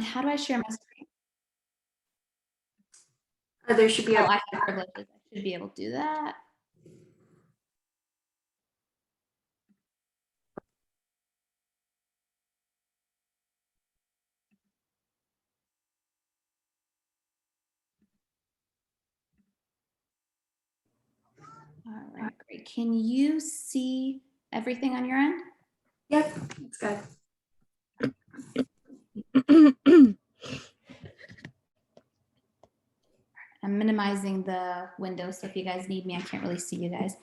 How do I share my screen? There should be I have privileges. I should be able to do that. All right, great. Can you see everything on your end? Yep, it's good. I'm minimizing the window, so if you guys need me, I can't really see you guys.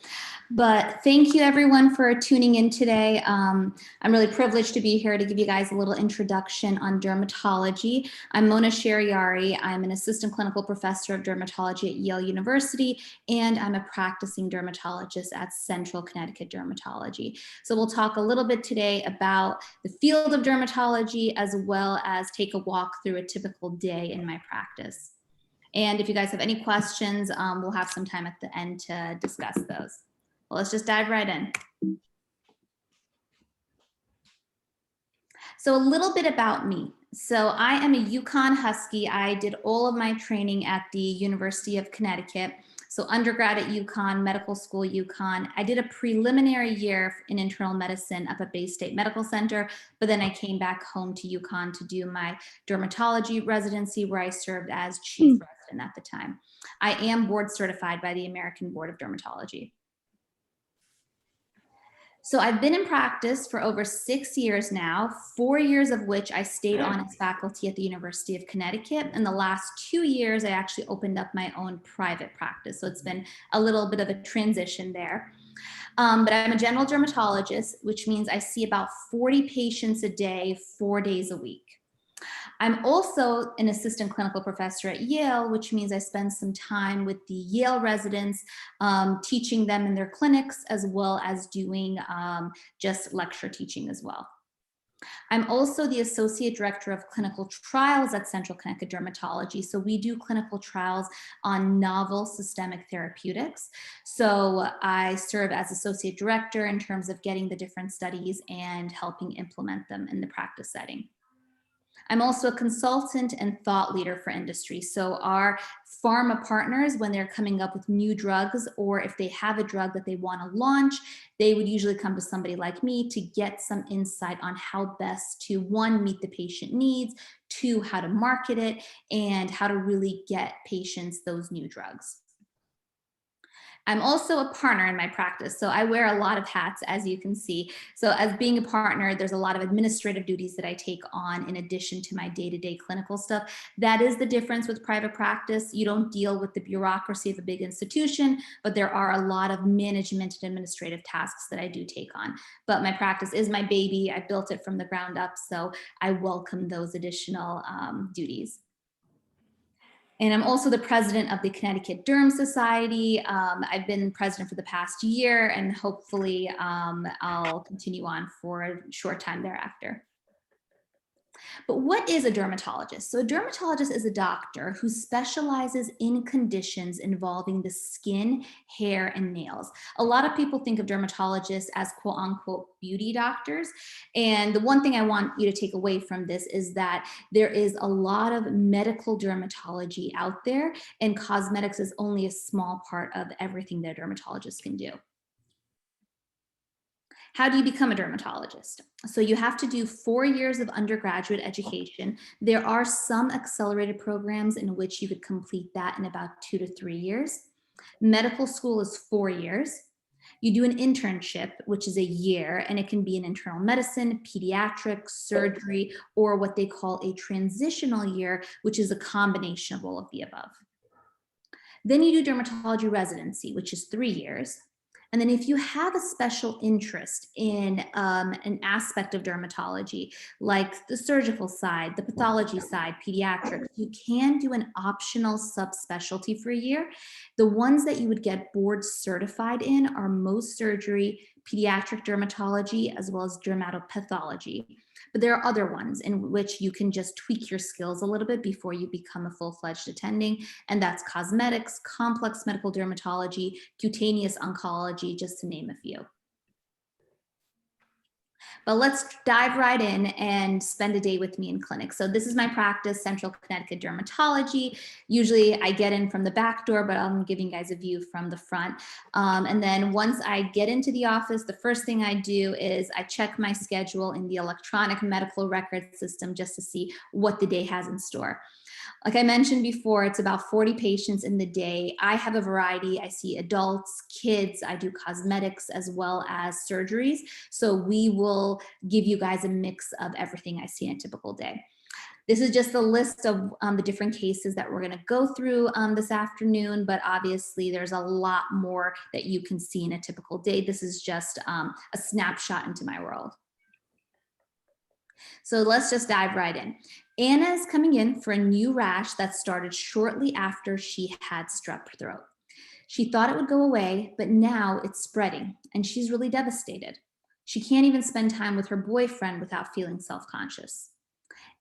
But thank you everyone for tuning in today. I'm really privileged to be here to give you guys a little introduction on dermatology. I'm Mohs Shahriari. I'm an assistant clinical professor of dermatology at Yale University, and I'm a practicing dermatologist at Central Connecticut Dermatology. So we'll talk a little bit today about the field of dermatology, as well as take a walk through a typical day in my practice. And if you guys have any questions, we'll have some time at the end to discuss those. Well, let's just dive right in. So a little bit about me. So I am a UConn Husky. I did all of my training at the University of Connecticut. So undergrad at UConn, medical school UConn. I did a preliminary year in internal medicine up at Bay State Medical Center, but then I came back home to UConn to do my dermatology residency, where I served as chief resident at the time. I am board certified by the American Board of Dermatology. So I've been in practice for over 6 years now, 4 years of which I stayed on as faculty at the University of Connecticut. And the last 2 years, I actually opened up my own private practice. So it's been a little bit of a transition there. But I'm a general dermatologist, which means I see about 40 patients a day, 4 days a week. I'm also an assistant clinical professor at Yale, which means I spend some time with the Yale residents, teaching them in their clinics, as well as doing just lecture teaching as well. I'm also the Associate Director of Clinical Trials at Central Connecticut Dermatology. So we do clinical trials on novel systemic therapeutics. So I serve as Associate Director in terms of getting the different studies and helping implement them in the practice setting. I'm also a consultant and thought leader for industry. So our pharma partners, when they're coming up with new drugs, or if they have a drug that they want to launch, they would usually come to somebody like me to get some insight on how best to, one, meet the patient needs, two, how to market it, and how to really get patients those new drugs. I'm also a partner in my practice, so I wear a lot of hats, as you can see. So as being a partner, there's a lot of administrative duties that I take on in addition to my day-to-day clinical stuff. That is the difference with private practice. You don't deal with the bureaucracy of a big institution, but there are a lot of management and administrative tasks that I do take on. But my practice is my baby. I built it from the ground up, so I welcome those additional duties. And I'm also the president of the Connecticut Derm Society. I've been president for the past year, and hopefully I'll continue on for a short time thereafter. But what is a dermatologist? So a dermatologist is a doctor who specializes in conditions involving the skin, hair, and nails. A lot of people think of dermatologists as quote unquote beauty doctors. And the one thing I want you to take away from this is that there is a lot of medical dermatology out there, and cosmetics is only a small part of everything that a dermatologist can do. How do you become a dermatologist? So you have to do 4 years of undergraduate education. There are some accelerated programs in which you could complete that in about 2 to 3 years. Medical school is 4 years. You do an internship, which is a year, and it can be in internal medicine, pediatrics, surgery, or what they call a transitional year, which is a combination of all of the above. Then you do dermatology residency, which is 3 years. And then if you have a special interest in an aspect of dermatology, like the surgical side, the pathology side, pediatrics, you can do an optional subspecialty for a year. The ones that you would get board certified in are Mohs Surgery, pediatric dermatology, as well as dermatopathology. But there are other ones in which you can just tweak your skills a little bit before you become a full-fledged attending, and that's cosmetics, complex medical dermatology, cutaneous oncology, just to name a few. But let's dive right in and spend a day with me in clinic. So this is my practice, Central Connecticut Dermatology. Usually I get in from the back door, but I'm giving you guys a view from the front. And then once I get into the office, the first thing I do is I check my schedule in the electronic medical record system just to see what the day has in store. Like I mentioned before, it's about 40 patients in the day. I have a variety. I see adults, kids, I do cosmetics as well as surgeries. So we will give you guys a mix of everything I see in a typical day. This is just a list of the different cases that we're going to go through this afternoon, but obviously there's a lot more that you can see in a typical day. This is just a snapshot into my world. So let's just dive right in. Anna is coming in for a new rash that started shortly after she had strep throat. She thought it would go away, but now it's spreading and she's really devastated. She can't even spend time with her boyfriend without feeling self-conscious.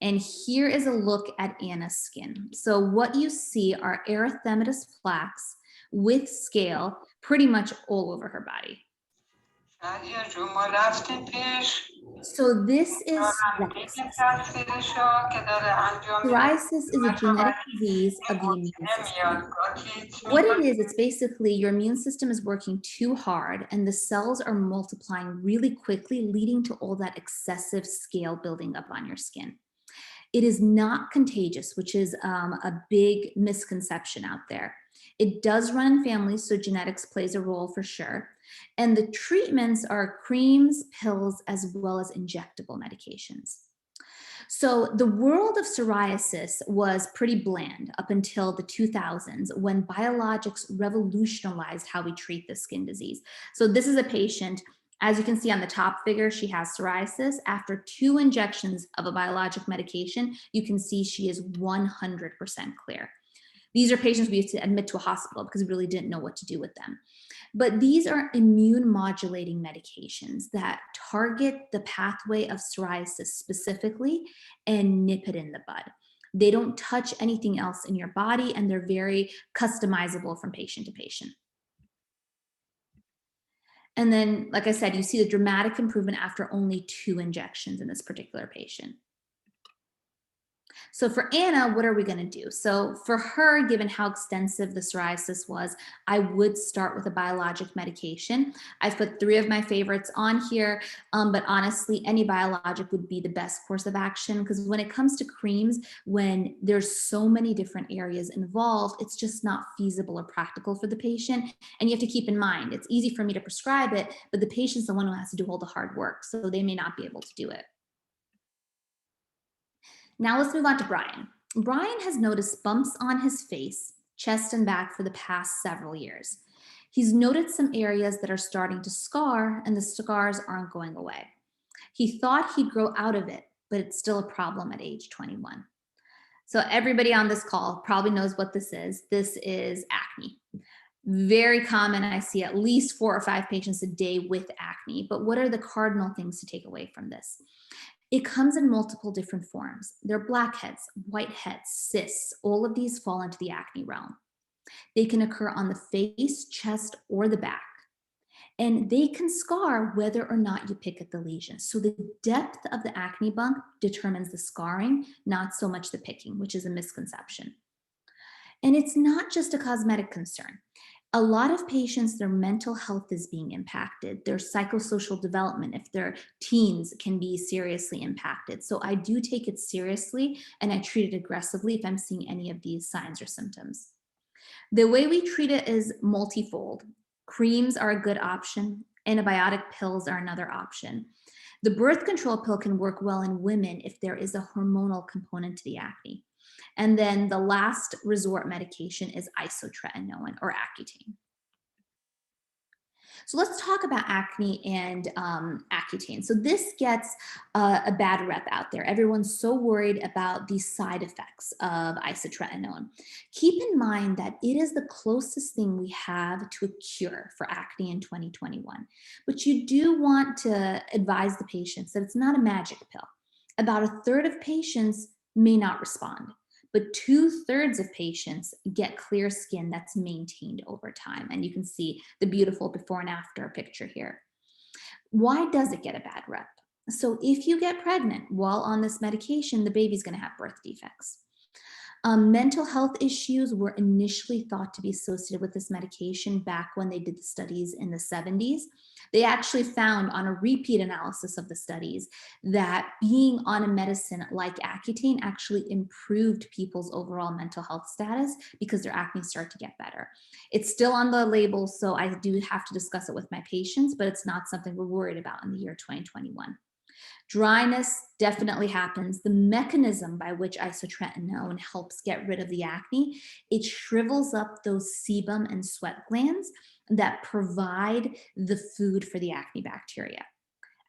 And here is a look at Anna's skin. So what you see are erythematous plaques with scale pretty much all over her body. So this is psoriasis. Psoriasis is a genetic disease of the immune system. What it is, it's basically your immune system is working too hard and the cells are multiplying really quickly, leading to all that excessive scale building up on your skin. It is not contagious, which is a big misconception out there. It does run in families, so genetics plays a role for sure. And the treatments are creams, pills, as well as injectable medications. So the world of psoriasis was pretty bland up until the 2000s when biologics revolutionized how we treat this skin disease. So this is a patient, as you can see on the top figure, she has psoriasis. After 2 injections of a biologic medication, you can see she is 100% clear. These are patients we used to admit to a hospital because we really didn't know what to do with them. But these are immune modulating medications that target the pathway of psoriasis specifically and nip it in the bud. They don't touch anything else in your body and they're very customizable from patient to patient. And then, like I said, you see the dramatic improvement after only 2 injections in this particular patient. So for Anna, what are we going to do? So for her, given how extensive the psoriasis was, I would start with a biologic medication. I've put 3 of my favorites on here, but honestly, any biologic would be the best course of action because when it comes to creams, when there's so many different areas involved, it's just not feasible or practical for the patient. And you have to keep in mind, it's easy for me to prescribe it, but the patient's the one who has to do all the hard work, so they may not be able to do it. Now let's move on to Brian. Brian has noticed bumps on his face, chest, and back for the past several years. He's noted some areas that are starting to scar, and the scars aren't going away. He thought he'd grow out of it, but it's still a problem at age 21. So everybody on this call probably knows what this is. This is acne. Very common. I see at least 4 or 5 patients a day with acne. But what are the cardinal things to take away from this? It comes in multiple different forms. They're blackheads, whiteheads, cysts. All of these fall into the acne realm. They can occur on the face, chest, or the back. And they can scar whether or not you pick at the lesion. So the depth of the acne bump determines the scarring, not so much the picking, which is a misconception. And it's not just a cosmetic concern. A lot of patients, their mental health is being impacted. Their psychosocial development, if they're teens, can be seriously impacted. So I do take it seriously and I treat it aggressively if I'm seeing any of these signs or symptoms. The way we treat it is multifold. Creams are a good option. Antibiotic pills are another option. The birth control pill can work well in women if there is a hormonal component to the acne. And then the last resort medication is isotretinoin or Accutane. So let's talk about acne and Accutane. So this gets a bad rep out there. Everyone's so worried about the side effects of isotretinoin. Keep in mind that it is the closest thing we have to a cure for acne in 2021. But you do want to advise the patients that it's not a magic pill. About a third of patients may not respond, but 2/3 of patients get clear skin that's maintained over time. And you can see the beautiful before and after picture here. Why does it get a bad rep? So if you get pregnant while on this medication, the baby's going to have birth defects. Mental health issues were initially thought to be associated with this medication back when they did the studies in the 70s. They actually found on a repeat analysis of the studies that being on a medicine like Accutane actually improved people's overall mental health status because their acne started to get better. It's still on the label, so I do have to discuss it with my patients, but it's not something we're worried about in the year 2021. Dryness definitely happens. The mechanism by which isotretinoin helps get rid of the acne, it shrivels up those sebum and sweat glands that provide the food for the acne bacteria.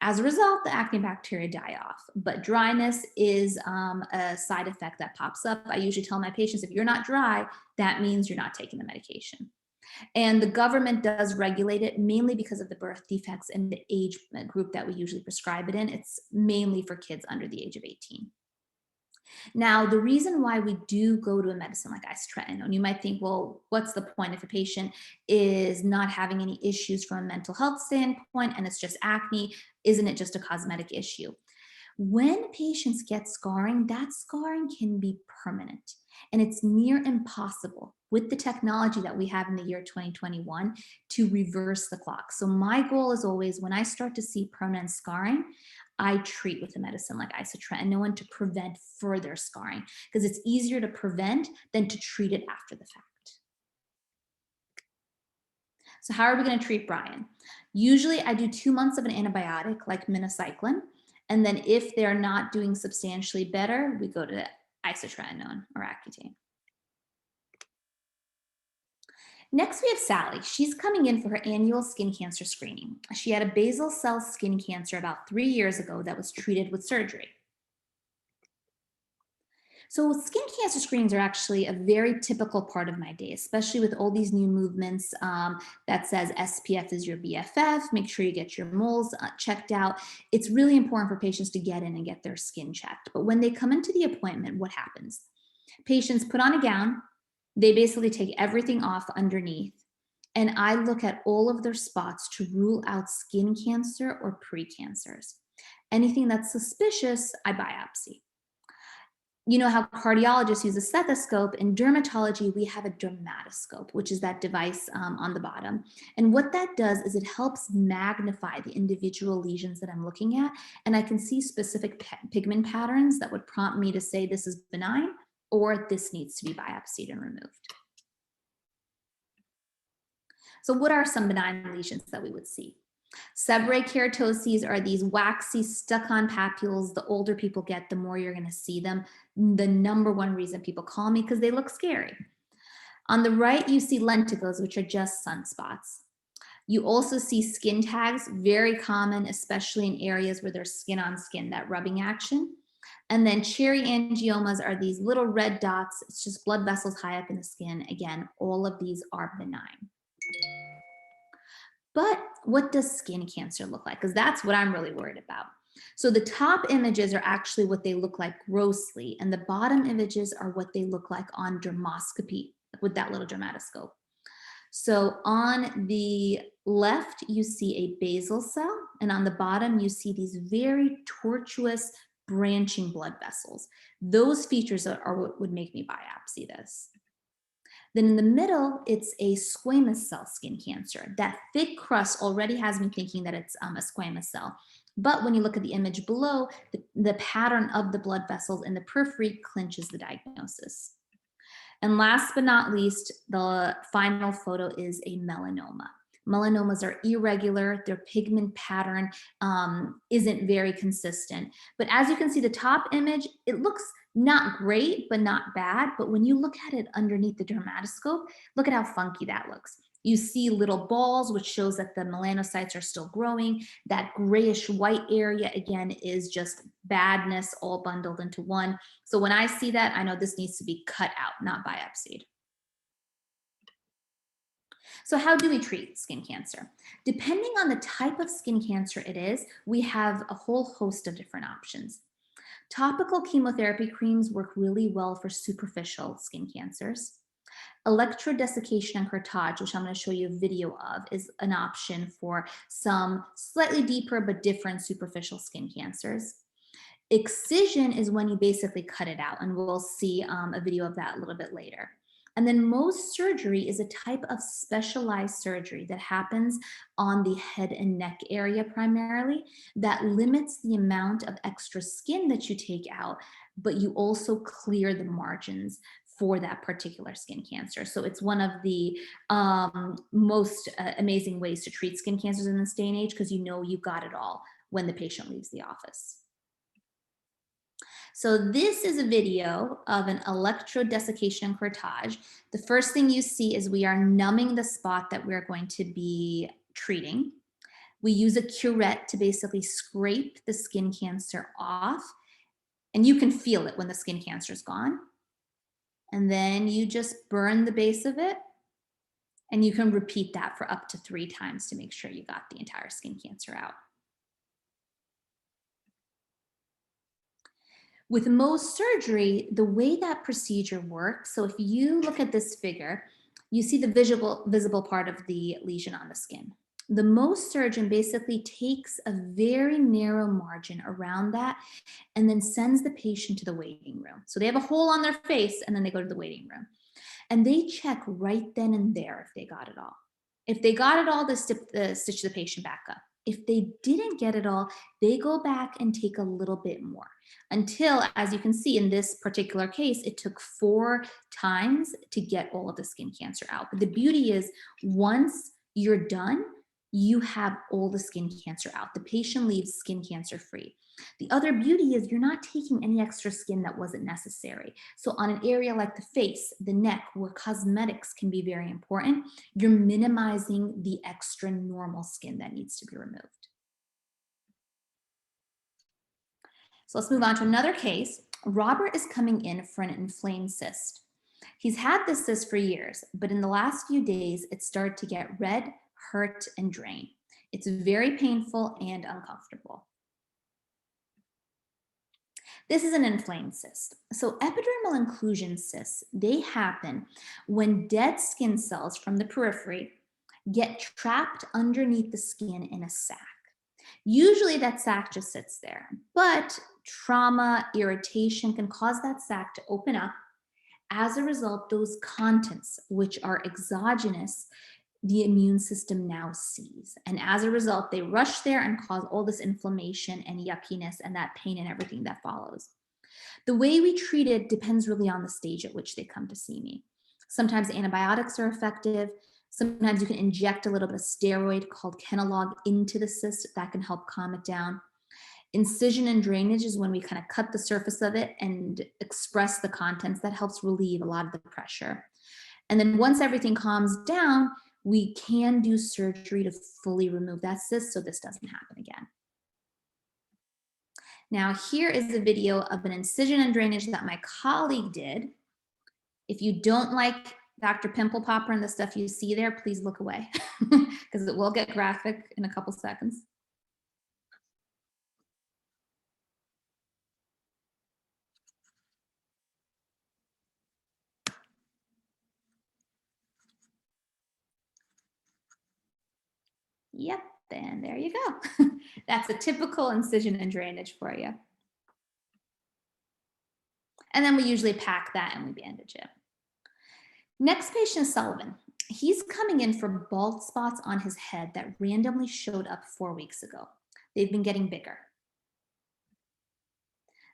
As a result, the acne bacteria die off, but dryness is a side effect that pops up. I usually tell my patients, if you're not dry, that means you're not taking the medication. And the government does regulate it mainly because of the birth defects and the age group that we usually prescribe it in. It's mainly for kids under the age of 18. Now, the reason why we do go to a medicine like isotretinoin, you might think, well, what's the point if a patient is not having any issues from a mental health standpoint and it's just acne? Isn't it just a cosmetic issue? When patients get scarring, that scarring can be permanent. And it's near impossible with the technology that we have in the year 2021 to reverse the clock. So my goal is always when I start to see permanent scarring, I treat with a medicine like isotretinoin to prevent further scarring because it's easier to prevent than to treat it after the fact. So how are we going to treat Brian? Usually I do 2 months of an antibiotic like minocycline. And then if they're not doing substantially better, we go to isotretinoin or Accutane. Next, we have Sally. She's coming in for her annual skin cancer screening. She had a basal cell skin cancer about 3 years ago that was treated with surgery. So skin cancer screenings are actually a very typical part of my day, especially with all these new movements that says SPF is your BFF. Make sure you get your moles checked out. It's really important for patients to get in and get their skin checked. But when they come into the appointment, what happens? Patients put on a gown. They basically take everything off underneath. And I look at all of their spots to rule out skin cancer or precancers. Anything that's suspicious, I biopsy. You know how cardiologists use a stethoscope. In dermatology, we have a dermatoscope, which is that device on the bottom. And what that does is it helps magnify the individual lesions that I'm looking at. And I can see specific pigment patterns that would prompt me to say this is benign or this needs to be biopsied and removed. So what are some benign lesions that we would see? Seborrheic keratoses are these waxy, stuck-on papules. The older people get, the more you're going to see them. The number one reason people call me because they look scary. On the right, you see lenticles, which are just sunspots. You also see skin tags, very common, especially in areas where there's skin on skin, that rubbing action. And then cherry angiomas are these little red dots. It's just blood vessels high up in the skin. Again, all of these are benign. But what does skin cancer look like? Because that's what I'm really worried about. So the top images are actually what they look like grossly, and the bottom images are what they look like on dermoscopy with that little dermatoscope. So on the left, you see a basal cell, and on the bottom, you see these very tortuous branching blood vessels. Those features are what would make me biopsy this. Then in the middle, it's a squamous cell skin cancer. That thick crust already has me thinking that it's a squamous cell. But when you look at the image below, the pattern of the blood vessels in the periphery clinches the diagnosis. And last but not least, the final photo is a melanoma. Melanomas are irregular. Their pigment pattern isn't very consistent. But as you can see, the top image, it looks not great, but not bad. But when you look at it underneath the dermatoscope, look at how funky that looks. You see little balls, which shows that the melanocytes are still growing. That grayish white area, again, is just badness all bundled into one. So when I see that, I know this needs to be cut out, not biopsied. So how do we treat skin cancer? Depending on the type of skin cancer it is, we have a whole host of different options. Topical chemotherapy creams work really well for superficial skin cancers. Electrodessication and Currettage, which I'm going to show you a video of, is an option for some slightly deeper but different superficial skin cancers. Excision is when you basically cut it out, and we'll see a video of that a little bit later. And then Mohs surgery is a type of specialized surgery that happens on the head and neck area primarily, that limits the amount of extra skin that you take out, but you also clear the margins for that particular skin cancer. So it's one of the most amazing ways to treat skin cancers in this day and age, because you know you got it all when the patient leaves the office. So this is a video of an electrodessication and currettage. The first thing you see is we are numbing the spot that we're going to be treating. We use a curette to basically scrape the skin cancer off, and you can feel it when the skin cancer is gone. And then you just burn the base of it, and you can repeat that for up to 3 times to make sure you got the entire skin cancer out. With Mohs surgery, the way that procedure works, so if you look at this figure, you see the visible part of the lesion on the skin. The Mohs surgeon basically takes a very narrow margin around that and then sends the patient to the waiting room. So they have a hole on their face, and then they go to the waiting room. And they check right then and there if they got it all. If they got it all, they stitch the patient back up. If they didn't get it all, they go back and take a little bit more, until, as you can see in this particular case, it took 4 times to get all of the skin cancer out. But the beauty is, once you're done, you have all the skin cancer out. The patient leaves skin cancer free. The other beauty is you're not taking any extra skin that wasn't necessary. So on an area like the face, the neck, where cosmetics can be very important, you're minimizing the extra normal skin that needs to be removed. So let's move on to another case. Robert is coming in for an inflamed cyst. He's had this cyst for years, but in the last few days, it started to get red, hurt, and drain. It's very painful and uncomfortable. This is an inflamed cyst. So epidermal inclusion cysts, they happen when dead skin cells from the periphery get trapped underneath the skin in a sac. Usually that sac just sits there, but trauma, irritation can cause that sac to open up. As a result, those contents, which are exogenous, the immune system now sees. And as a result, they rush there and cause all this inflammation and yuckiness and that pain and everything that follows. The way we treat it depends really on the stage at which they come to see me. Sometimes antibiotics are effective. Sometimes you can inject a little bit of steroid called Kenalog into the cyst that can help calm it down. Incision and drainage is when we kind of cut the surface of it and express the contents. That helps relieve a lot of the pressure. And then once everything calms down, we can do surgery to fully remove that cyst so this doesn't happen again. Now, here is a video of an incision and drainage that my colleague did. If you don't like Dr. Pimple Popper and the stuff you see there, please look away because it will get graphic in a couple seconds. Yep, and there you go. That's a typical incision and drainage for you. And then we usually pack that and we bandage it. Next patient is Sullivan. He's coming in for bald spots on his head that randomly showed up 4 weeks ago. They've been getting bigger.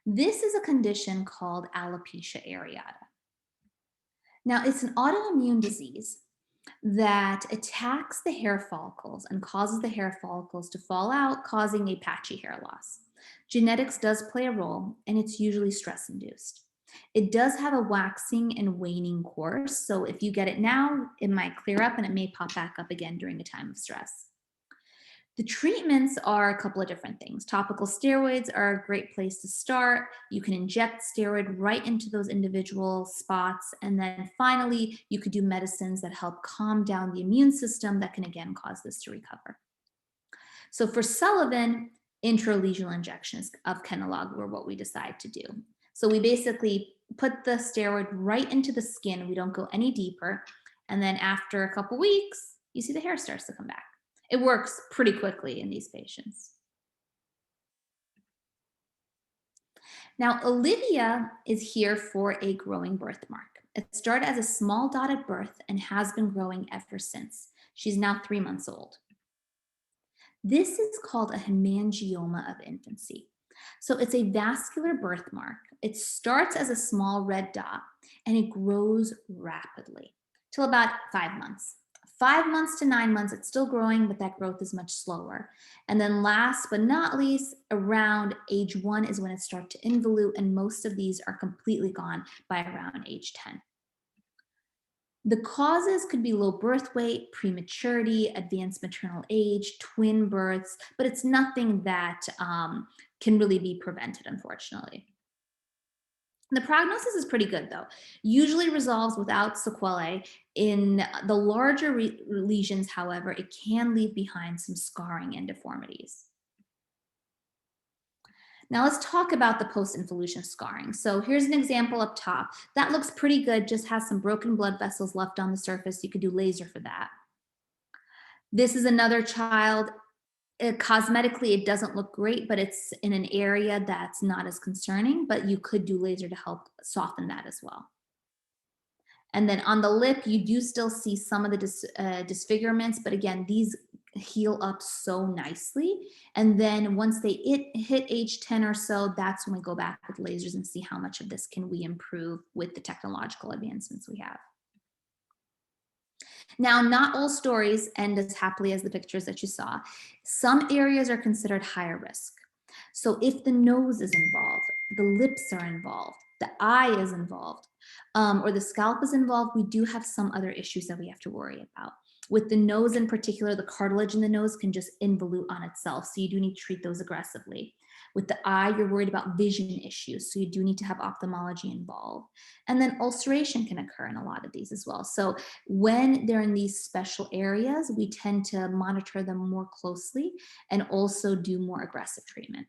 This is a condition called alopecia areata. Now, it's an autoimmune disease that attacks the hair follicles and causes the hair follicles to fall out, causing a patchy hair loss. Genetics does play a role, and it's usually stress-induced. It does have a waxing and waning course, so if you get it now, it might clear up and it may pop back up again during a time of stress. The treatments are a couple of different things. Topical steroids are a great place to start. You can inject steroid right into those individual spots. And then finally, you could do medicines that help calm down the immune system that can again cause this to recover. So for Sullivan, intralesional injections of Kenalog were what we decided to do. So we basically put the steroid right into the skin. We don't go any deeper. And then after a couple weeks, you see the hair starts to come back. It works pretty quickly in these patients. Now, Olivia is here for a growing birthmark. It started as a small dot at birth and has been growing ever since. She's now 3 months old. This is called a hemangioma of infancy. So it's a vascular birthmark. It starts as a small red dot and it grows rapidly till about 5 months. 5 months to 9 months, it's still growing, but that growth is much slower. And then last but not least, around age 1 is when it starts to involute, and most of these are completely gone by around age 10. The causes could be low birth weight, prematurity, advanced maternal age, twin births, but it's nothing that can really be prevented, unfortunately. The prognosis is pretty good, though. Usually resolves without sequelae. In the larger lesions, however, it can leave behind some scarring and deformities. Now let's talk about the post-involution scarring. So here's an example up top. That looks pretty good, just has some broken blood vessels left on the surface. You could do laser for that. This is another child. Cosmetically, it doesn't look great, but it's in an area that's not as concerning, but you could do laser to help soften that as well. And then on the lip, you do still see some of the disfigurements, but again, these heal up so nicely. And then once they hit age 10 or so, that's when we go back with lasers and see how much of this can we improve with the technological advancements we have. Now, not all stories end as happily as the pictures that you saw. Some areas are considered higher risk. So if the nose is involved, the lips are involved, the eye is involved, or the scalp is involved, we do have some other issues that we have to worry about. With the nose in particular, the cartilage in the nose can just involute on itself, so you do need to treat those aggressively. With the eye, you're worried about vision issues, so you do need to have ophthalmology involved. And then ulceration can occur in a lot of these as well. So when they're in these special areas, we tend to monitor them more closely and also do more aggressive treatment.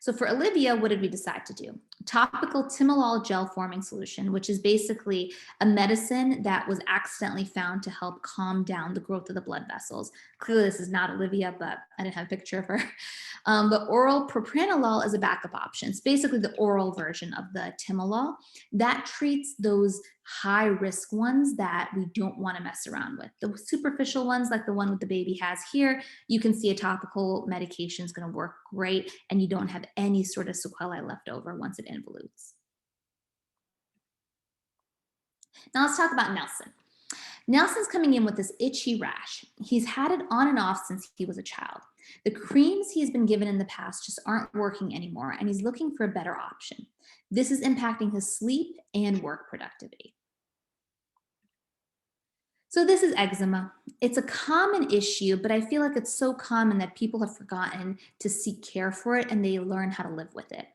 So for Olivia, what did we decide to do? Topical timolol gel forming solution, which is basically a medicine that was accidentally found to help calm down the growth of the blood vessels. Clearly, this is not Olivia, but I didn't have a picture of her. The oral propranolol is a backup option. It's basically the oral version of the timolol that treats those high risk ones that we don't want to mess around with. The superficial ones, like the one with the baby has here, you can see a topical medication is going to work great, and you don't have any sort of sequelae left over once it involutes. Now let's talk about Nelson. Nelson's coming in with this itchy rash. He's had it on and off since he was a child. The creams he's been given in the past just aren't working anymore, and he's looking for a better option. This is impacting his sleep and work productivity. So this is eczema. It's a common issue, but I feel like it's so common that people have forgotten to seek care for it and they learn how to live with it.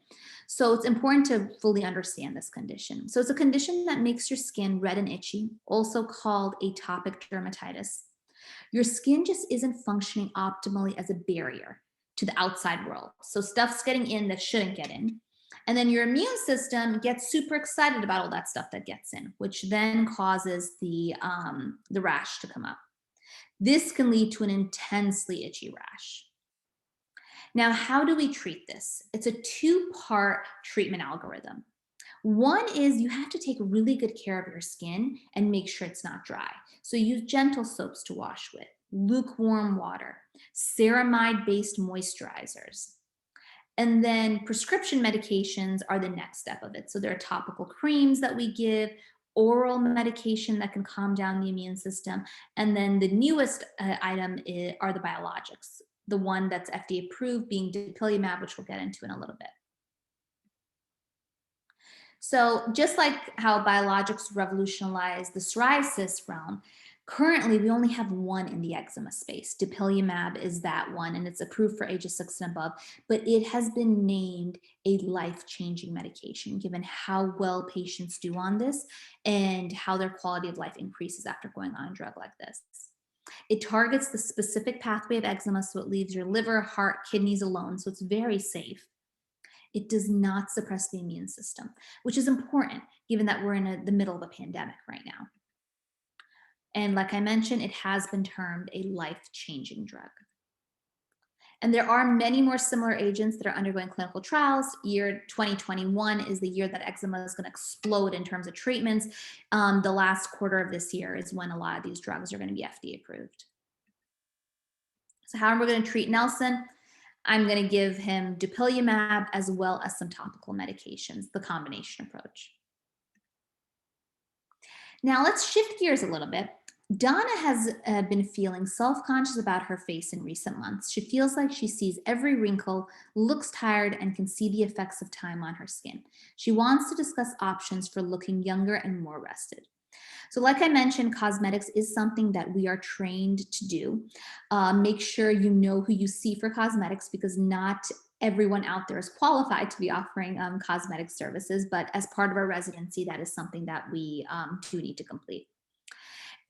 So it's important to fully understand this condition. So it's a condition that makes your skin red and itchy, also called atopic dermatitis. Your skin just isn't functioning optimally as a barrier to the outside world. So stuff's getting in that shouldn't get in. And then your immune system gets super excited about all that stuff that gets in, which then causes the rash to come up. This can lead to an intensely itchy rash. Now, how do we treat this? It's a two-part treatment algorithm. One is you have to take really good care of your skin and make sure it's not dry. So use gentle soaps to wash with, lukewarm water, ceramide-based moisturizers. And then prescription medications are the next step of it. So there are topical creams that we give, oral medication that can calm down the immune system. And then the newest item are the biologics, the one that's FDA approved being dupilumab, which we'll get into in a little bit. So just like how biologics revolutionized the psoriasis realm, currently we only have one in the eczema space. Dupilumab is that one, and it's approved for ages 6 and above, but it has been named a life-changing medication given how well patients do on this and how their quality of life increases after going on a drug like this. It targets the specific pathway of eczema, so it leaves your liver, heart, kidneys alone, so it's very safe. It does not suppress the immune system, which is important given that we're in the middle of a pandemic right now. And like I mentioned, it has been termed a life-changing drug. And there are many more similar agents that are undergoing clinical trials. Year 2021 is the year that eczema is going to explode in terms of treatments. The last quarter of this year is when a lot of these drugs are going to be FDA approved. So how are we going to treat Nelson? I'm going to give him dupilumab as well as some topical medications, the combination approach. Now let's shift gears a little bit. Donna has been feeling self-conscious about her face in recent months. She feels like she sees every wrinkle, looks tired, and can see the effects of time on her skin. She wants to discuss options for looking younger and more rested. So like I mentioned, cosmetics is something that we are trained to do. Make sure you know who you see for cosmetics, because not everyone out there is qualified to be offering cosmetic services, but as part of our residency, that is something that we do need to complete.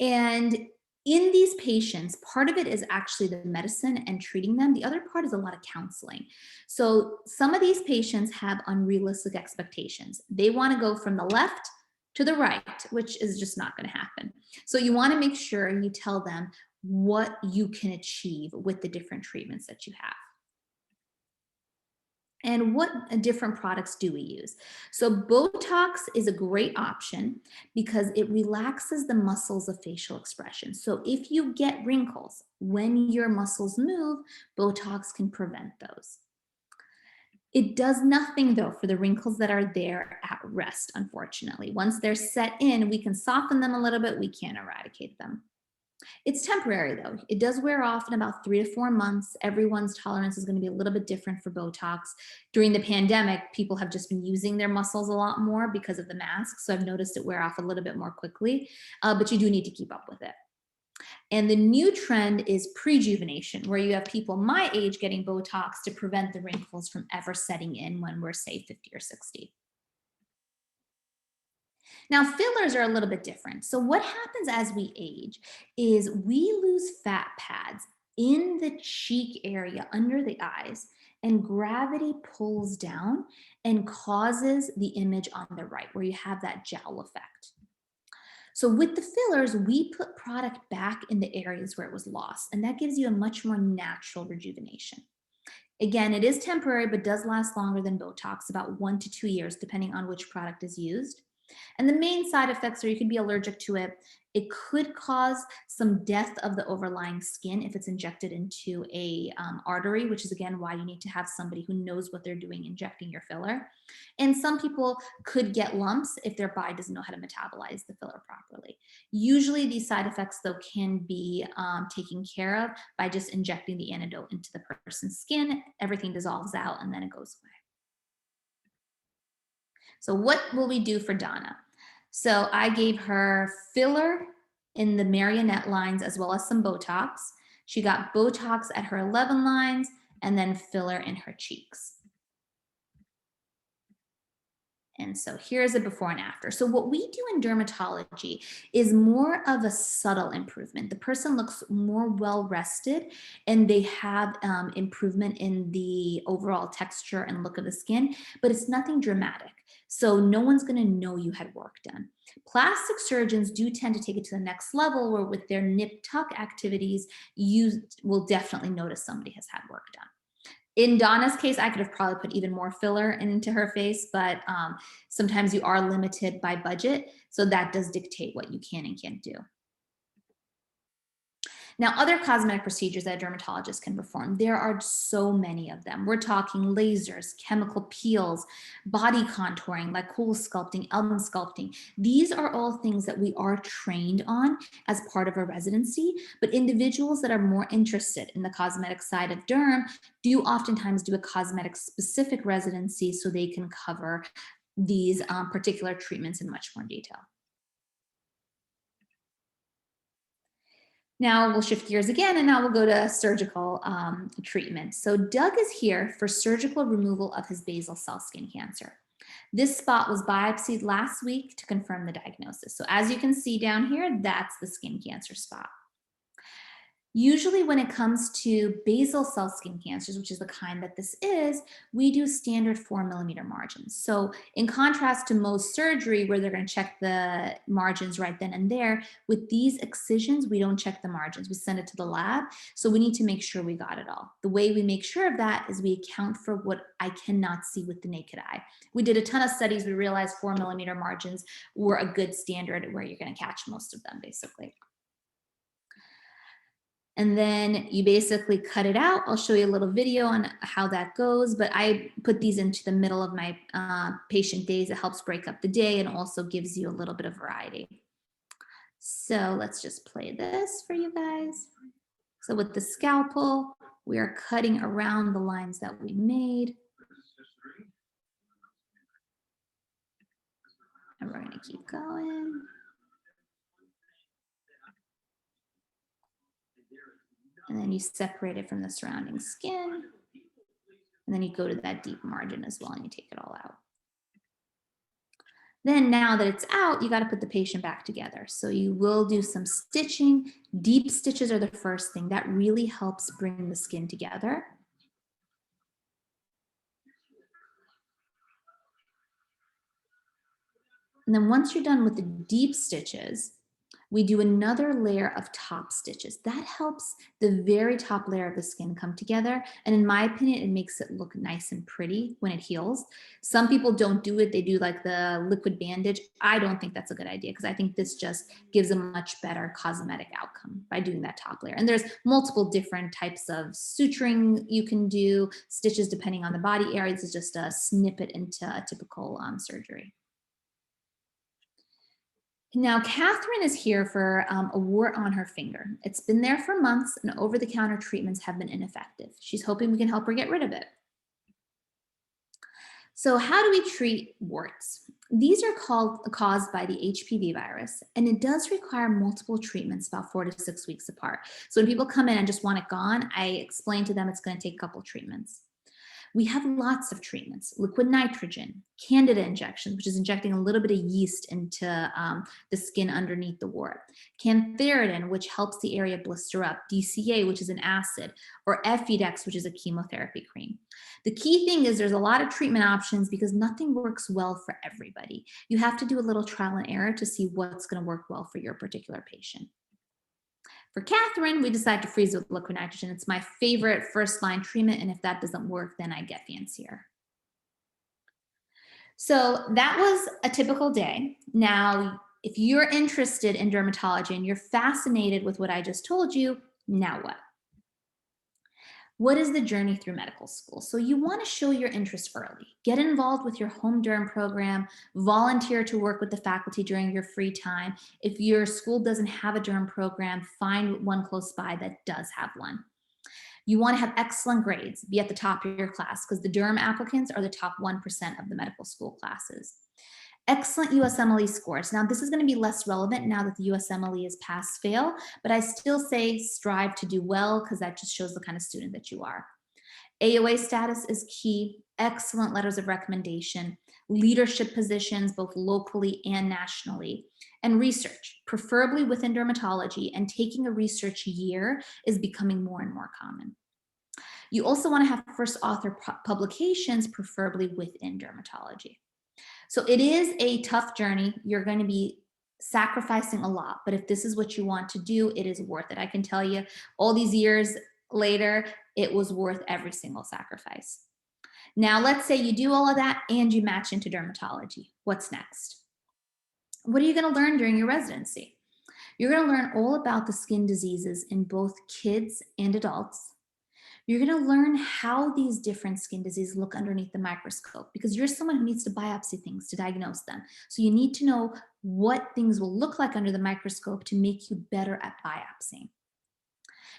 And in these patients, part of it is actually the medicine and treating them. The other part is a lot of counseling. So some of these patients have unrealistic expectations. They want to go from the left to the right, which is just not going to happen. So you want to make sure you tell them what you can achieve with the different treatments that you have. And what different products do we use? So Botox is a great option because it relaxes the muscles of facial expression. So if you get wrinkles when your muscles move, Botox can prevent those. It does nothing though for the wrinkles that are there at rest, unfortunately. Once they're set in, we can soften them a little bit, we can't eradicate them. It's temporary though. It does wear off in about 3 to 4 months. Everyone's tolerance is going to be a little bit different for Botox. During the pandemic, people have just been using their muscles a lot more because of the mask. So I've noticed it wear off a little bit more quickly, but you do need to keep up with it. And the new trend is prejuvenation, where you have people my age getting Botox to prevent the wrinkles from ever setting in when we're, say, 50 or 60. Now, fillers are a little bit different. So what happens as we age is we lose fat pads in the cheek area under the eyes, and gravity pulls down and causes the image on the right, where you have that jowl effect. So with the fillers, we put product back in the areas where it was lost, and that gives you a much more natural rejuvenation. Again, it is temporary, but does last longer than Botox, about 1 to 2 years, depending on which product is used. And the main side effects are you could be allergic to it. It could cause some death of the overlying skin if it's injected into a artery, which is again why you need to have somebody who knows what they're doing injecting your filler. And some people could get lumps if their body doesn't know how to metabolize the filler properly. Usually these side effects though can be taken care of by just injecting the antidote into the person's skin. Everything dissolves out and then it goes away. So what will we do for Donna? So I gave her filler in the marionette lines as well as some Botox. She got Botox at her 11 lines and then filler in her cheeks. And so here's a before and after. So what we do in dermatology is more of a subtle improvement. The person looks more well rested and they have improvement in the overall texture and look of the skin, but it's nothing dramatic. So no one's going to know you had work done. Plastic surgeons do tend to take it to the next level, where with their nip tuck activities, you will definitely notice somebody has had work done. In Donna's case, I could have probably put even more filler into her face, but sometimes you are limited by budget. So that does dictate what you can and can't do. Now, other cosmetic procedures that a dermatologist can perform, there are so many of them. We're talking lasers, chemical peels, body contouring, like cool sculpting, elbow sculpting. These are all things that we are trained on as part of our residency, but individuals that are more interested in the cosmetic side of derm do oftentimes do a cosmetic specific residency so they can cover these particular treatments in much more detail. Now we'll shift gears again, and now we'll go to surgical treatment. So Doug is here for surgical removal of his basal cell skin cancer. This spot was biopsied last week to confirm the diagnosis. So as you can see down here, that's the skin cancer spot. Usually when it comes to basal cell skin cancers, which is the kind that this is, we do standard 4 mm margins. So in contrast to Mohs surgery, where they're going to check the margins right then and there, with these excisions, we don't check the margins. We send it to the lab. So we need to make sure we got it all. The way we make sure of that is we account for what I cannot see with the naked eye. We did a ton of studies. We realized 4 mm margins were a good standard where you're going to catch most of them, basically. And then you basically cut it out. I'll show you a little video on how that goes, but I put these into the middle of my patient days. It helps break up the day and also gives you a little bit of variety. So let's just play this for you guys. So with the scalpel, we are cutting around the lines that we made. And we're gonna keep going. And then you separate it from the surrounding skin. And then you go to that deep margin as well and you take it all out. Then now that it's out, you got to put the patient back together. So you will do some stitching. Deep stitches are the first thing. That really helps bring the skin together. And then once you're done with the deep stitches, we do another layer of top stitches. That helps the very top layer of the skin come together. And in my opinion, it makes it look nice and pretty when it heals. Some people don't do it. They do like the liquid bandage. I don't think that's a good idea because I think this just gives a much better cosmetic outcome by doing that top layer. And there's multiple different types of suturing you can do, stitches depending on the body area. This is just a snippet into a typical surgery. Now, Catherine is here for a wart on her finger. It's been there for months and over-the-counter treatments have been ineffective. She's hoping we can help her get rid of it. So how do we treat warts? These are caused by the HPV virus, and it does require multiple treatments about 4 to 6 weeks apart. So when people come in and just want it gone, I explain to them it's going to take a couple treatments. We have lots of treatments: liquid nitrogen, candida injections, which is injecting a little bit of yeast into the skin underneath the wart, cantharidin, which helps the area blister up, DCA, which is an acid, or Efidex, which is a chemotherapy cream. The key thing is there's a lot of treatment options because nothing works well for everybody. You have to do a little trial and error to see what's going to work well for your particular patient. For Catherine, we decided to freeze with liquid nitrogen. It's my favorite first line treatment, and if that doesn't work, then I get fancier. So that was a typical day. Now, if you're interested in dermatology and you're fascinated with what I just told you, now what? What is the journey through medical school? So you want to show your interest early. Get involved with your home derm program, volunteer to work with the faculty during your free time. If your school doesn't have a derm program, find one close by that does have one. You want to have excellent grades, be at the top of your class, because the derm applicants are the top 1% of the medical school classes. Excellent USMLE scores. Now, this is going to be less relevant now that the USMLE is pass-fail, but I still say strive to do well because that just shows the kind of student that you are. AOA status is key. Excellent letters of recommendation, leadership positions both locally and nationally, and research, preferably within dermatology, and taking a research year is becoming more and more common. You also want to have first author publications, preferably within dermatology. So it is a tough journey. You're going to be sacrificing a lot, but if this is what you want to do, it is worth it. I can tell you all these years later, it was worth every single sacrifice. Now, let's say you do all of that and you match into dermatology. What's next? What are you going to learn during your residency? You're going to learn all about the skin diseases in both kids and adults. You're going to learn how these different skin diseases look underneath the microscope because you're someone who needs to biopsy things to diagnose them. So you need to know what things will look like under the microscope to make you better at biopsying.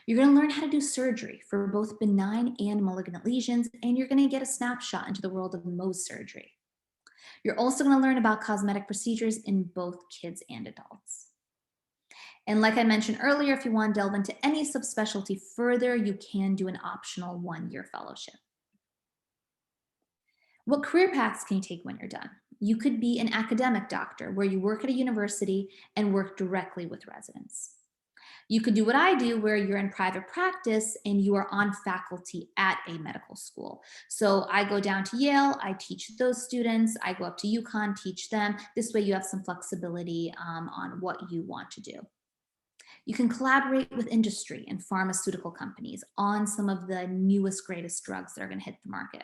You're going to learn how to do surgery for both benign and malignant lesions, and you're going to get a snapshot into the world of Mohs surgery. You're also going to learn about cosmetic procedures in both kids and adults. And like I mentioned earlier, if you want to delve into any subspecialty further, you can do an optional 1-year fellowship. What career paths can you take when you're done? You could be an academic doctor where you work at a university and work directly with residents. You could do what I do, where you're in private practice and you are on faculty at a medical school. So I go down to Yale, I teach those students, I go up to UConn, teach them. This way you have some flexibility on what you want to do. You can collaborate with industry and pharmaceutical companies on some of the newest, greatest drugs that are going to hit the market.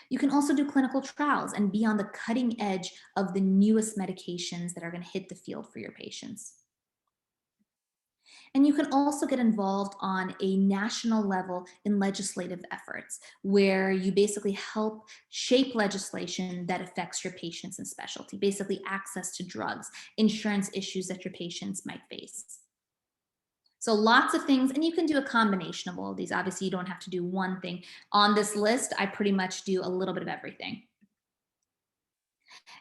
You can also do clinical trials and be on the cutting edge of the newest medications that are going to hit the field for your patients. And you can also get involved on a national level in legislative efforts, where you basically help shape legislation that affects your patients and specialty, basically access to drugs, insurance issues that your patients might face. So lots of things, and you can do a combination of all of these. Obviously, you don't have to do one thing. On this list, I pretty much do a little bit of everything.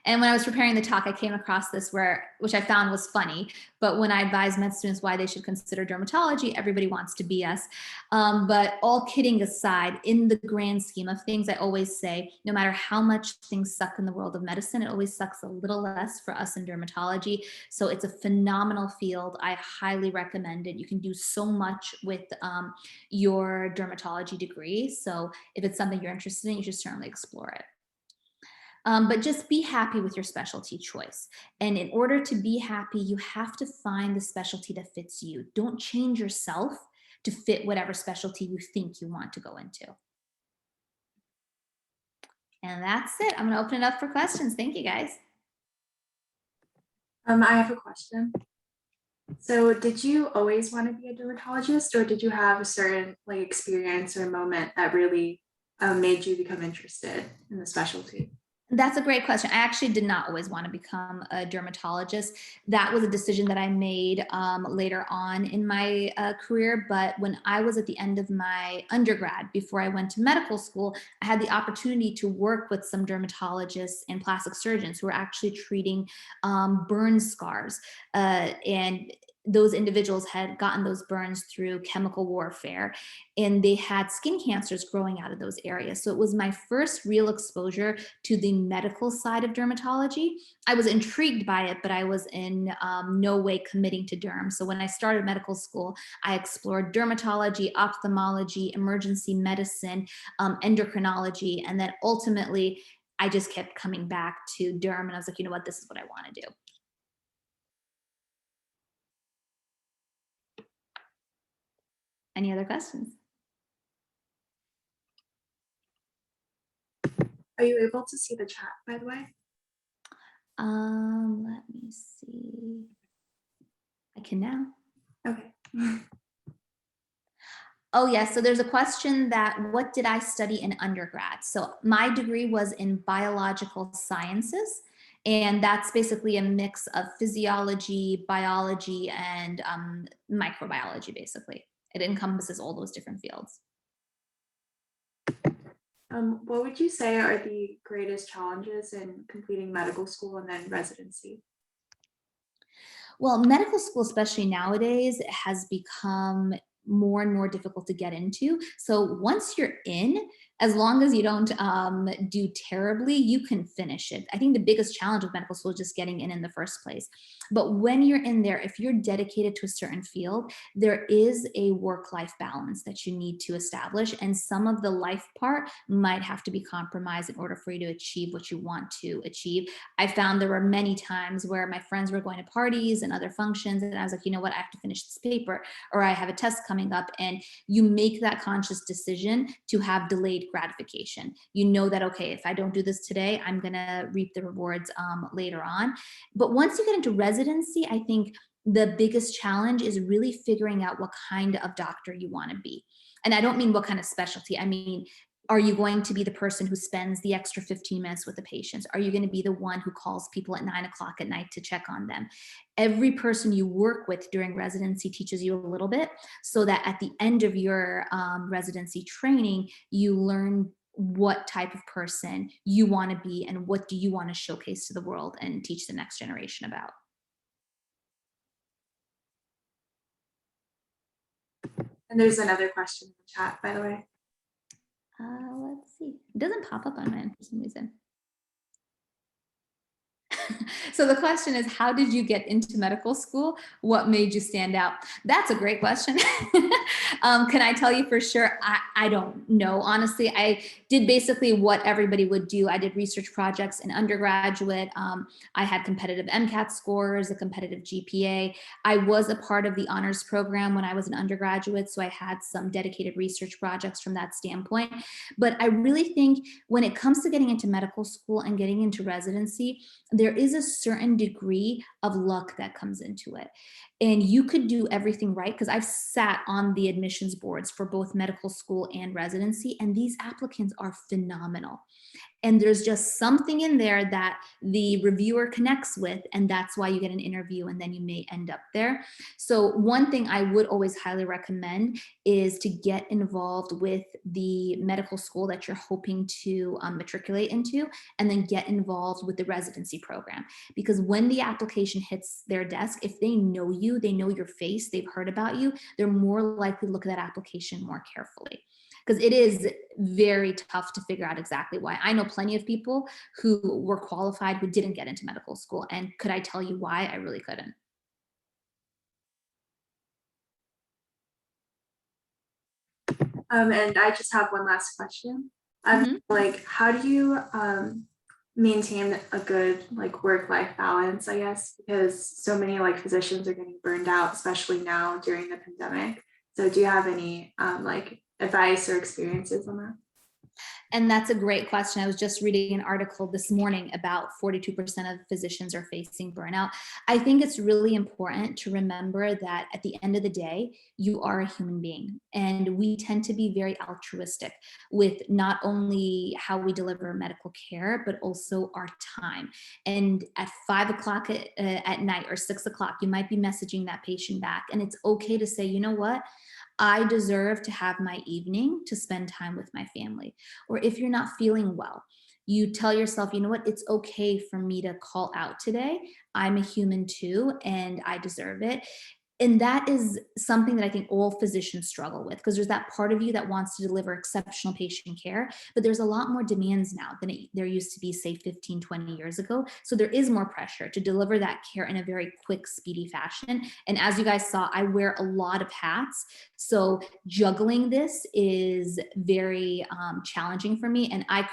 And when I was preparing the talk, I came across this which I found was funny, but when I advise med students why they should consider dermatology, everybody wants to be us. But all kidding aside, in the grand scheme of things, I always say, no matter how much things suck in the world of medicine, it always sucks a little less for us in dermatology. So it's a phenomenal field. I highly recommend it. You can do so much with your dermatology degree. So if it's something you're interested in, you should certainly explore it. But just be happy with your specialty choice. And in order to be happy, you have to find the specialty that fits you. Don't change yourself to fit whatever specialty you think you want to go into. And that's it. I'm going to open it up for questions. Thank you, guys. I have a question. So did you always want to be a dermatologist, or did you have a certain experience or moment that really made you become interested in the specialty? That's a great question. I actually did not always want to become a dermatologist. That was a decision that I made later on in my career. But when I was at the end of my undergrad, before I went to medical school, I had the opportunity to work with some dermatologists and plastic surgeons who were actually treating burn scars. And those individuals had gotten those burns through chemical warfare, and they had skin cancers growing out of those areas. So it was my first real exposure to the medical side of dermatology. I was intrigued by it, but I was in no way committing to derm. So when I started medical school, I explored dermatology, ophthalmology, emergency medicine, endocrinology, and then ultimately I just kept coming back to derm, and I was like, you know what, this is what I want to do. Any other questions? Are you able to see the chat, by the way? Let me see. I can now. Okay. Oh, yes. So there's a question that what did I study in undergrad? So my degree was in biological sciences, and that's basically a mix of physiology, biology, and microbiology, basically. It encompasses all those different fields. What would you say are the greatest challenges in completing medical school and then residency? Well, medical school, especially nowadays, has become more and more difficult to get into. So once you're in, as long as you don't do terribly, you can finish it. I think the biggest challenge with medical school is just getting in the first place. But when you're in there, if you're dedicated to a certain field, there is a work-life balance that you need to establish. And some of the life part might have to be compromised in order for you to achieve what you want to achieve. I found there were many times where my friends were going to parties and other functions, and I was like, you know what, I have to finish this paper, or I have a test coming up. And you make that conscious decision to have delayed gratification. You know that, okay, if I don't do this today, I'm gonna reap the rewards later on. But once you get into residency, I think the biggest challenge is really figuring out what kind of doctor you want to be. And I don't mean what kind of specialty. I mean, are you going to be the person who spends the extra 15 minutes with the patients? Are you going to be the one who calls people at 9 o'clock at night to check on them? Every person you work with during residency teaches you a little bit, so that at the end of your residency training, you learn what type of person you want to be and what do you want to showcase to the world and teach the next generation about. And there's another question in the chat, by the way. Let's see. It doesn't pop up on mine for some reason. So the question is, how did you get into medical school? What made you stand out? That's a great question. Can I tell you for sure? I don't know. Honestly, I did basically what everybody would do. I did research projects in undergraduate. I had competitive MCAT scores, a competitive GPA. I was a part of the honors program when I was an undergraduate, so I had some dedicated research projects from that standpoint. But I really think when it comes to getting into medical school and getting into residency, there is a certain degree of luck that comes into it. And you could do everything right, because I've sat on the admissions boards for both medical school and residency, and these applicants are phenomenal. And there's just something in there that the reviewer connects with, and that's why you get an interview and then you may end up there. So one thing I would always highly recommend is to get involved with the medical school that you're hoping to matriculate into, and then get involved with the residency program. Because when the application hits their desk, if they know you, they know your face, they've heard about you, they're more likely to look at that application more carefully, because it is very tough to figure out exactly why. I know plenty of people who were qualified who didn't get into medical school. And could I tell you why? I really couldn't. And I just have one last question. Mhm. Like, how do you maintain a good like work-life balance, I guess, because so many like physicians are getting burned out, especially now during the pandemic. So do you have any like advice or experiences on that? And that's a great question. I was just reading an article this morning about 42% of physicians are facing burnout. I think it's really important to remember that at the end of the day, you are a human being. And we tend to be very altruistic with not only how we deliver medical care, but also our time. And at 5 o'clock at night or 6 o'clock, you might be messaging that patient back. And it's okay to say, you know what? I deserve to have my evening to spend time with my family. Or if you're not feeling well, you tell yourself, you know what, it's okay for me to call out today. I'm a human too, and I deserve it. And that is something that I think all physicians struggle with, because there's that part of you that wants to deliver exceptional patient care, but there's a lot more demands now than there used to be, say 15, 20 years ago. So there is more pressure to deliver that care in a very quick, speedy fashion. And as you guys saw, I wear a lot of hats. So juggling this is very challenging for me. And I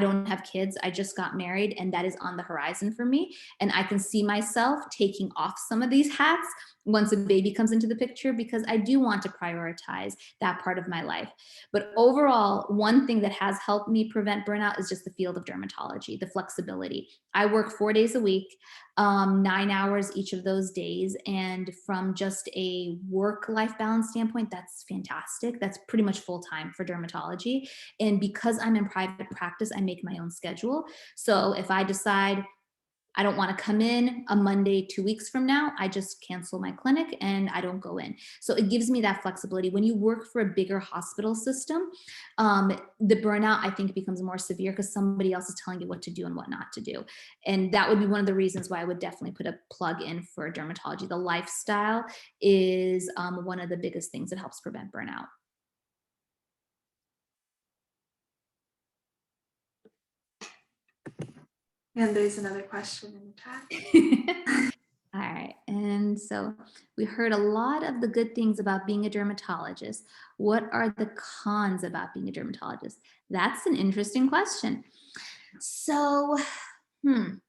don't have kids. I just got married, and that is on the horizon for me. And I can see myself taking off some of these hats once a baby comes into the picture, because I do want to prioritize that part of my life. But overall, one thing that has helped me prevent burnout is just the field of dermatology, the flexibility. I work 4 days a week, 9 hours each of those days. And from just a work-life balance standpoint, that's fantastic. That's pretty much full-time for dermatology. And because I'm in private practice, I make my own schedule. So if I decide I don't want to come in a Monday 2 weeks from now, I just cancel my clinic and I don't go in. So it gives me that flexibility. When you work for a bigger hospital system, the burnout, I think, becomes more severe because somebody else is telling you what to do and what not to do. And that would be one of the reasons why I would definitely put a plug in for dermatology. The lifestyle is one of the biggest things that helps prevent burnout. And there's another question in the chat. All right. And so we heard a lot of the good things about being a dermatologist. What are the cons about being a dermatologist? That's an interesting question. So, I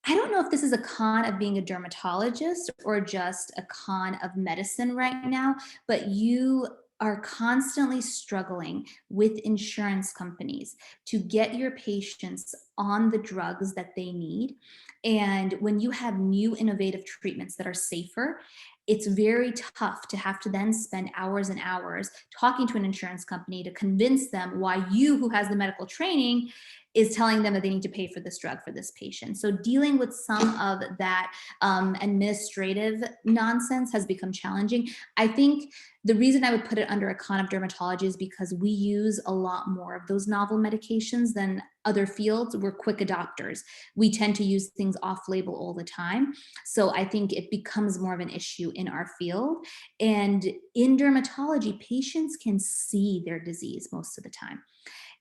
don't know if this is a con of being a dermatologist or just a con of medicine right now, but you are constantly struggling with insurance companies to get your patients on the drugs that they need. And when you have new innovative treatments that are safer, it's very tough to have to then spend hours and hours talking to an insurance company to convince them why you, who has the medical training, is telling them that they need to pay for this drug for this patient. So dealing with some of that administrative nonsense has become challenging. I think the reason I would put it under a con of dermatology is because we use a lot more of those novel medications than other fields. We're quick adopters. We tend to use things off label all the time. So I think it becomes more of an issue in our field. And in dermatology, patients can see their disease most of the time.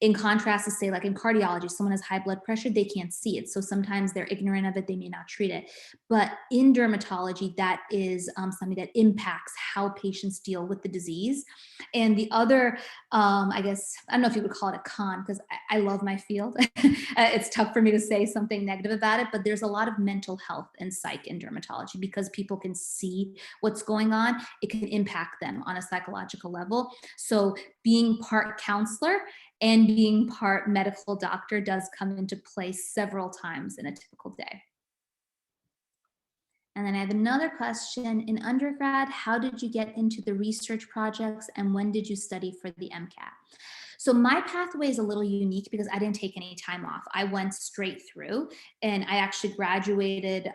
In contrast to say like in cardiology, someone has high blood pressure, they can't see it. So sometimes they're ignorant of it, they may not treat it. But in dermatology, that is something that impacts how patients deal with the disease. And the other, I guess, I don't know if you would call it a con, because I love my field. It's tough for me to say something negative about it, but there's a lot of mental health and psych in dermatology because people can see what's going on. It can impact them on a psychological level. So being part counselor and being part medical doctor does come into play several times in a typical day. And then I have another question. In undergrad, how did you get into the research projects and when did you study for the MCAT? So my pathway is a little unique because I didn't take any time off. I went straight through and I actually graduated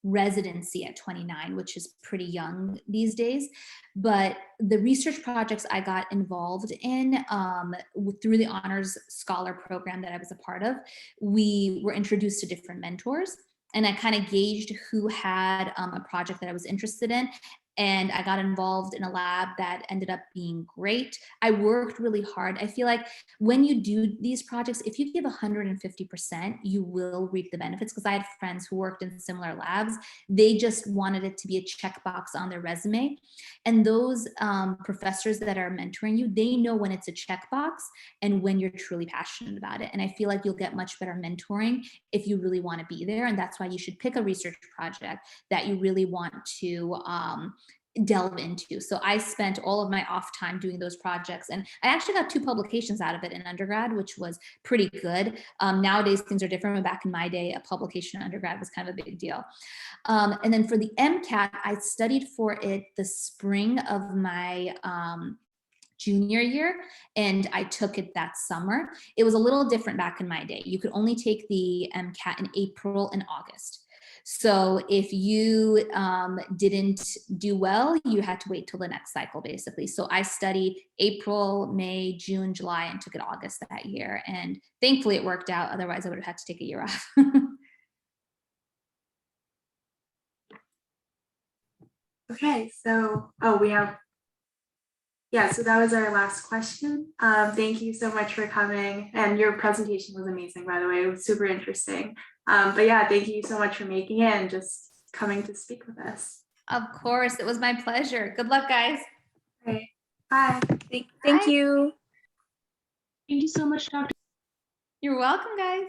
residency at 29, which is pretty young these days. But the research projects I got involved in through the honors scholar program that I was a part of, we were introduced to different mentors. And I kind of gauged who had a project that I was interested in. And I got involved in a lab that ended up being great. I worked really hard. I feel like when you do these projects, if you give 150%, you will reap the benefits. Because I had friends who worked in similar labs. They just wanted it to be a checkbox on their resume. And those professors that are mentoring you, they know when it's a checkbox and when you're truly passionate about it. And I feel like you'll get much better mentoring if you really want to be there. And that's why you should pick a research project that you really want to delve into. So I spent all of my off time doing those projects, and I actually got 2 publications out of it in undergrad, which was pretty good. Nowadays things are different, but back in my day, a publication in undergrad was kind of a big deal. And then for the MCAT, I studied for it the spring of my junior year, and I took it that summer. It was a little different back in my day. You could only take the MCAT in April and August. So if you didn't do well, you had to wait till the next cycle, basically. So I studied April, May, June, July, and took it August that year. And thankfully it worked out. Otherwise I would have had to take a year off. Okay, so, so that was our last question. Thank you so much for coming, and your presentation was amazing, by the way. It was super interesting. But yeah, thank you so much for making it and just coming to speak with us. Of course, it was my pleasure. Good luck, guys. Okay, bye. Thank you. Thank you so much, Dr. You're welcome, guys.